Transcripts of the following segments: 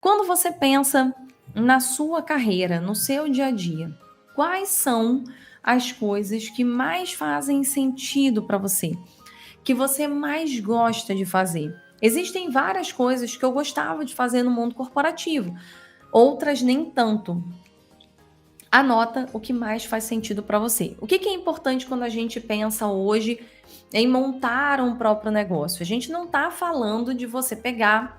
Quando você pensa na sua carreira, no seu dia a dia, quais são as coisas que mais fazem sentido para você? Que você mais gosta de fazer? Existem várias coisas que eu gostava de fazer no mundo corporativo, outras nem tanto. Anota o que mais faz sentido para você. O que é importante quando a gente pensa hoje em montar um próprio negócio? A gente não está falando de você pegar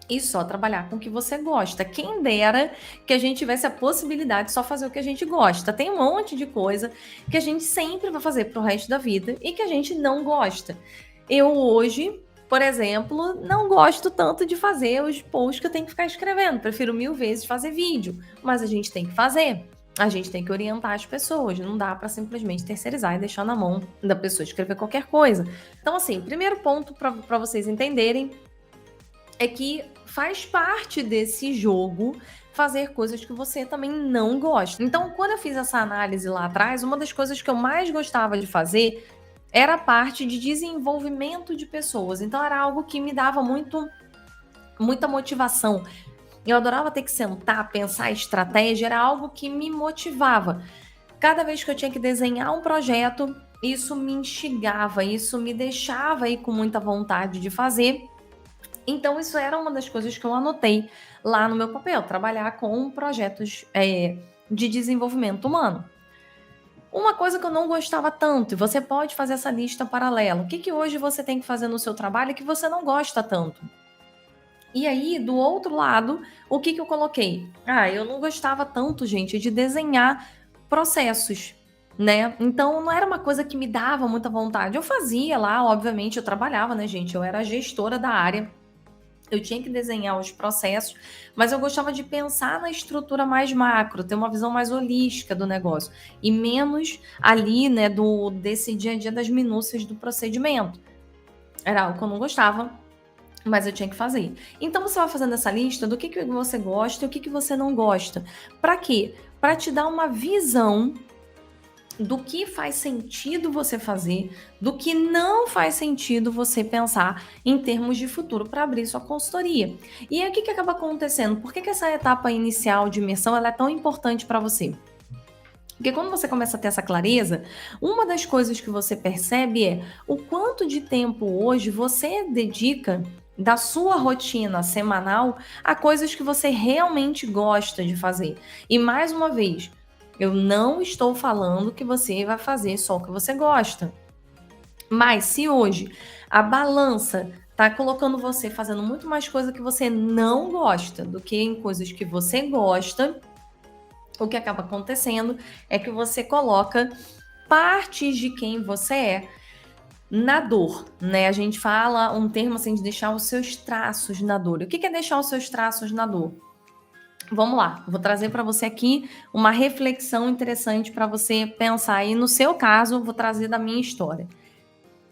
e só trabalhar com o que você gosta. Quem dera que a gente tivesse a possibilidade de só fazer o que a gente gosta. Tem um monte de coisa que a gente sempre vai fazer pro resto da vida e que a gente não gosta. Eu hoje, por exemplo, não gosto tanto de fazer os posts que eu tenho que ficar escrevendo. Prefiro 1000 vezes fazer vídeo, mas a gente tem que fazer. A gente tem que orientar as pessoas, não dá para simplesmente terceirizar e deixar na mão da pessoa escrever qualquer coisa. Então, assim, primeiro ponto para vocês entenderem é que faz parte desse jogo fazer coisas que você também não gosta. Então, quando eu fiz essa análise lá atrás, uma das coisas que eu mais gostava de fazer era a parte de desenvolvimento de pessoas. Então, era algo que me dava muita motivação. Eu adorava ter que sentar, pensar estratégia, era algo que me motivava. Cada vez que eu tinha que desenhar um projeto, isso me instigava, isso me deixava aí com muita vontade de fazer. Então, isso era uma das coisas que eu anotei lá no meu papel, trabalhar com projetos de desenvolvimento humano. Uma coisa que eu não gostava tanto, e você pode fazer essa lista paralela. O que hoje você tem que fazer no seu trabalho que você não gosta tanto? E aí, do outro lado, o que eu coloquei? Eu não gostava tanto, gente, de desenhar processos, né? Então, não era uma coisa que me dava muita vontade. Eu fazia lá, obviamente, eu trabalhava, né, gente? Eu era a gestora da área. Eu tinha que desenhar os processos, mas eu gostava de pensar na estrutura mais macro, ter uma visão mais holística do negócio e menos ali, né, desse dia a dia das minúcias do procedimento. Era algo que eu não gostava, mas eu tinha que fazer. Então você vai fazendo essa lista do que você gosta e o que você não gosta. Para quê? Para te dar uma visão do que faz sentido você fazer, do que não faz sentido você pensar em termos de futuro para abrir sua consultoria. E aí o que acaba acontecendo? Por que essa etapa inicial de imersão ela é tão importante para você? Porque quando você começa a ter essa clareza, uma das coisas que você percebe é o quanto de tempo hoje você dedica da sua rotina semanal a coisas que você realmente gosta de fazer. E mais uma vez, eu não estou falando que você vai fazer só o que você gosta. Mas se hoje a balança tá colocando você fazendo muito mais coisa que você não gosta do que em coisas que você gosta, o que acaba acontecendo é que você coloca partes de quem você é na dor, né? A gente fala um termo assim de deixar os seus traços na dor. O que é deixar os seus traços na dor? Vamos lá, vou trazer para você aqui uma reflexão interessante para você pensar. E no seu caso, vou trazer da minha história.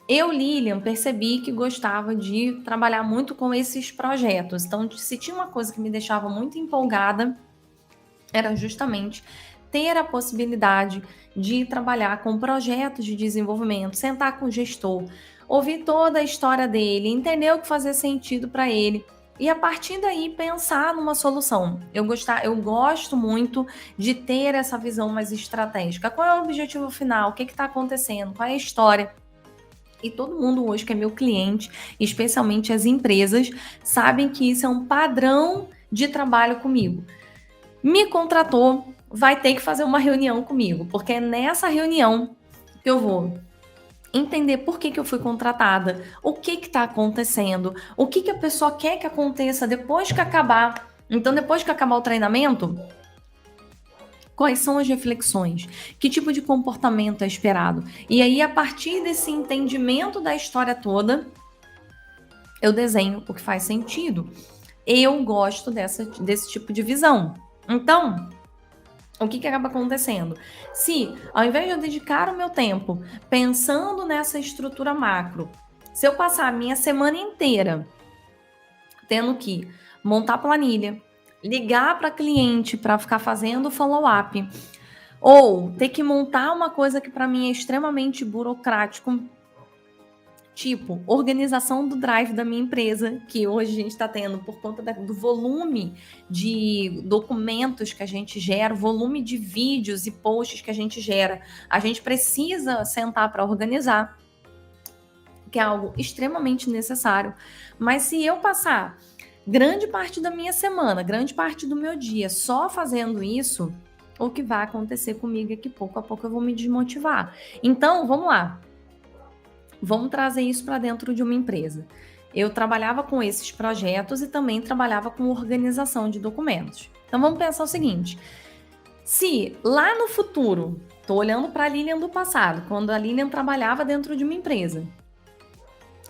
Eu, Lilian, percebi que gostava de trabalhar muito com esses projetos. Então, se tinha uma coisa que me deixava muito empolgada, era justamente ter a possibilidade de trabalhar com projetos de desenvolvimento, sentar com o gestor, ouvir toda a história dele, entender o que fazia sentido para ele e a partir daí pensar numa solução. Eu gosto muito de ter essa visão mais estratégica. Qual é o objetivo final? O que está acontecendo? Qual é a história? E todo mundo hoje que é meu cliente, especialmente as empresas, sabem que isso é um padrão de trabalho comigo. Me contratou, vai ter que fazer uma reunião comigo, porque é nessa reunião que eu vou entender por que eu fui contratada, o que está acontecendo, o que a pessoa quer que aconteça depois que acabar. Então, depois que acabar o treinamento, quais são as reflexões? Que tipo de comportamento é esperado? E aí, a partir desse entendimento da história toda, eu desenho o que faz sentido. Eu gosto desse tipo de visão. Então, o que acaba acontecendo? Se, ao invés de eu dedicar o meu tempo pensando nessa estrutura macro, se eu passar a minha semana inteira tendo que montar planilha, ligar para cliente para ficar fazendo follow-up, ou ter que montar uma coisa que para mim é extremamente burocrático, Tipo, organização do drive da minha empresa, que hoje a gente está tendo por conta do volume de documentos que a gente gera, volume de vídeos e posts que a gente gera. A gente precisa sentar para organizar, que é algo extremamente necessário. Mas se eu passar grande parte da minha semana, grande parte do meu dia só fazendo isso, o que vai acontecer comigo é que pouco a pouco eu vou me desmotivar. Então, vamos lá. Vamos trazer isso para dentro de uma empresa. Eu trabalhava com esses projetos e também trabalhava com organização de documentos. Então vamos pensar o seguinte: se lá no futuro, estou olhando para a Lilian do passado, quando a Lilian trabalhava dentro de uma empresa,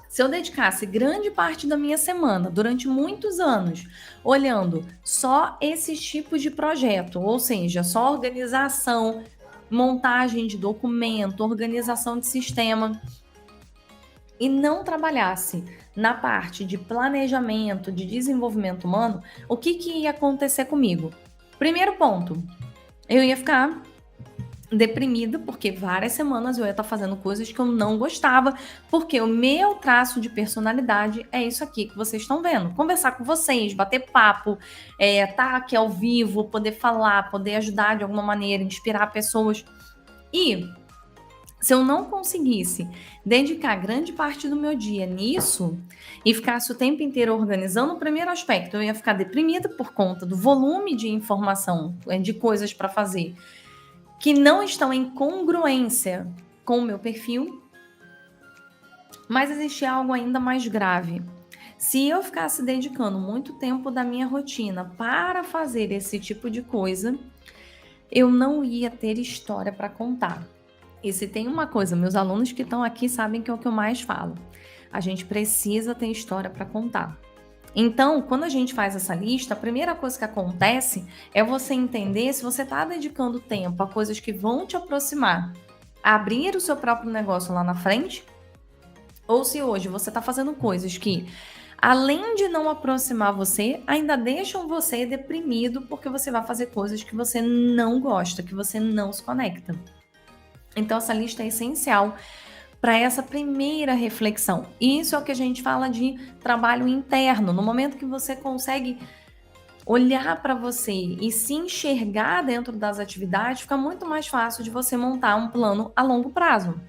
se eu dedicasse grande parte da minha semana, durante muitos anos, olhando só esses tipos de projeto, ou seja, só organização, montagem de documento, organização de sistema, e não trabalhasse na parte de planejamento, de desenvolvimento humano, o que ia acontecer comigo? Primeiro ponto, eu ia ficar deprimida, porque várias semanas eu ia estar fazendo coisas que eu não gostava, porque o meu traço de personalidade é isso aqui que vocês estão vendo. Conversar com vocês, bater papo, tá aqui ao vivo, poder falar, poder ajudar de alguma maneira, inspirar pessoas. E se eu não conseguisse dedicar grande parte do meu dia nisso e ficasse o tempo inteiro organizando, o primeiro aspecto, eu ia ficar deprimida por conta do volume de informação, de coisas para fazer, que não estão em congruência com o meu perfil. Mas existe algo ainda mais grave. Se eu ficasse dedicando muito tempo da minha rotina para fazer esse tipo de coisa, eu não ia ter história para contar. E se tem uma coisa, meus alunos que estão aqui sabem que é o que eu mais falo. A gente precisa ter história para contar. Então, quando a gente faz essa lista, a primeira coisa que acontece é você entender se você está dedicando tempo a coisas que vão te aproximar, a abrir o seu próprio negócio lá na frente, ou se hoje você está fazendo coisas que, além de não aproximar você, ainda deixam você deprimido porque você vai fazer coisas que você não gosta, que você não se conecta. Então, essa lista é essencial para essa primeira reflexão. Isso é o que a gente fala de trabalho interno. No momento que você consegue olhar para você e se enxergar dentro das atividades, fica muito mais fácil de você montar um plano a longo prazo.